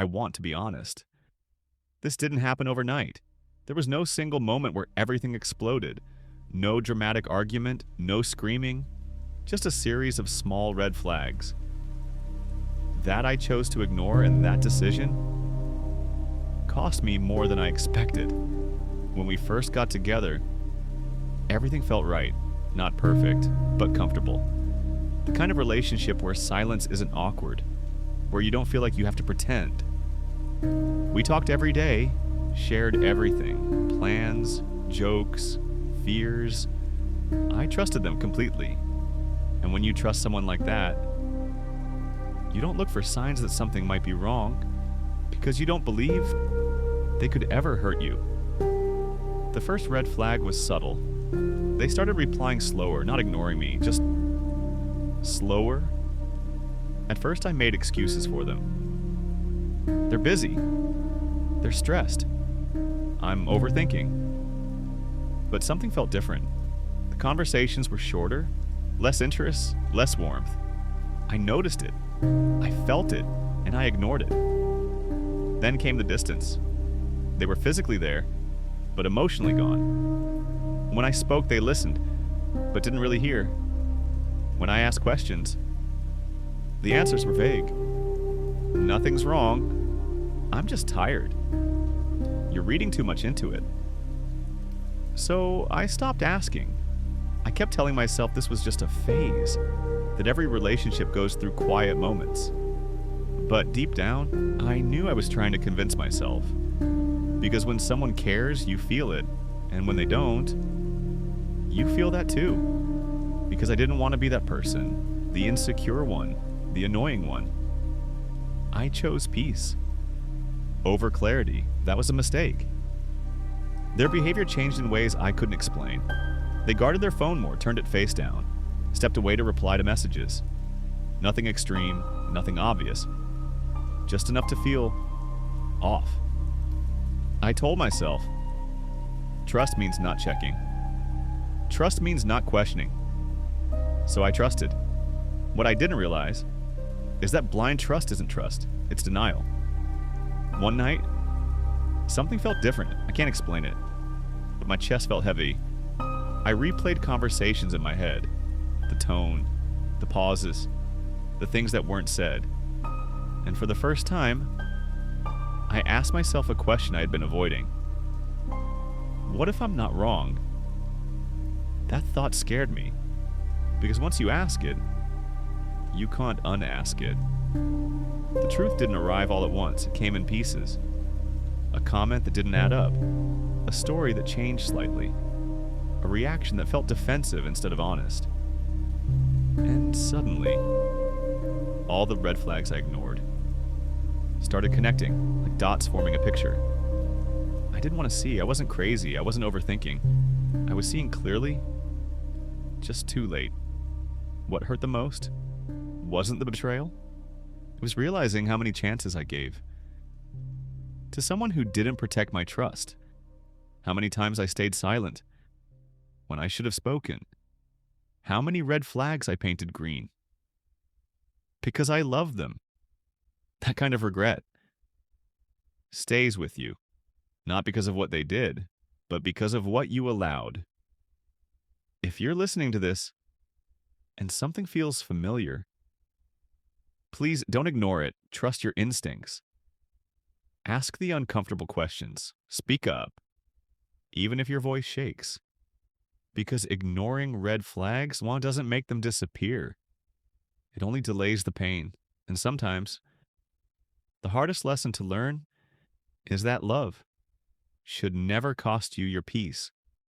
I want to be honest. This didn't happen overnight. There was no single moment where everything exploded. No dramatic argument, no screaming, just a series of small red flags. That I chose to ignore, and that decision cost me more than I expected. When we first got together, everything felt right. Not perfect, but comfortable. The kind of relationship where silence isn't awkward, where you don't feel like you have to pretend. We talked every day, shared everything, plans, jokes, fears. I trusted them completely. And when you trust someone like that, you don't look for signs that something might be wrong because you don't believe they could ever hurt you. The first red flag was subtle. They started replying slower, not ignoring me, just slower. At first, I made excuses for them. They're busy. They're stressed. I'm overthinking. But something felt different. The conversations were shorter, less interest, less warmth. I noticed it. I felt it, and I ignored it. Then came the distance. They were physically there, but emotionally gone. When I spoke, they listened, but didn't really hear. When I asked questions, the answers were vague. Nothing's wrong. I'm just tired. You're reading too much into it. So I stopped asking. I kept telling myself this was just a phase, that every relationship goes through quiet moments. But deep down, I knew I was trying to convince myself. Because when someone cares, you feel it. And when they don't, you feel that too. Because I didn't want to be that person, the insecure one, the annoying one. I chose peace over clarity. That was a mistake. Their behavior changed in ways I couldn't explain. They guarded their phone more, turned it face down, stepped away to reply to messages. Nothing extreme, nothing obvious. Just enough to feel off. I told myself, trust means not checking. Trust means not questioning. So I trusted. What I didn't realize is that blind trust isn't trust, it's denial. One night, something felt different. I can't explain it, but my chest felt heavy. I replayed conversations in my head, the tone, the pauses, the things that weren't said. And for the first time, I asked myself a question I had been avoiding. What if I'm not wrong? That thought scared me, because once you ask it, you can't unask it. The truth didn't arrive all at once. It came in pieces. A comment that didn't add up. A story that changed slightly. A reaction that felt defensive instead of honest. And suddenly, all the red flags I ignored started connecting, like dots forming a picture. I didn't want to see. I wasn't crazy. I wasn't overthinking. I was seeing clearly, just too late. What hurt the most wasn't the betrayal. It was realizing how many chances I gave to someone who didn't protect my trust. How many times I stayed silent when I should have spoken. How many red flags I painted green. Because I loved them. That kind of regret stays with you, not because of what they did, but because of what you allowed. If you're listening to this and something feels familiar, please don't ignore it. Trust your instincts. Ask the uncomfortable questions. Speak up, even if your voice shakes. Because ignoring red flags, well, doesn't make them disappear. It only delays the pain. And sometimes, the hardest lesson to learn is that love should never cost you your peace.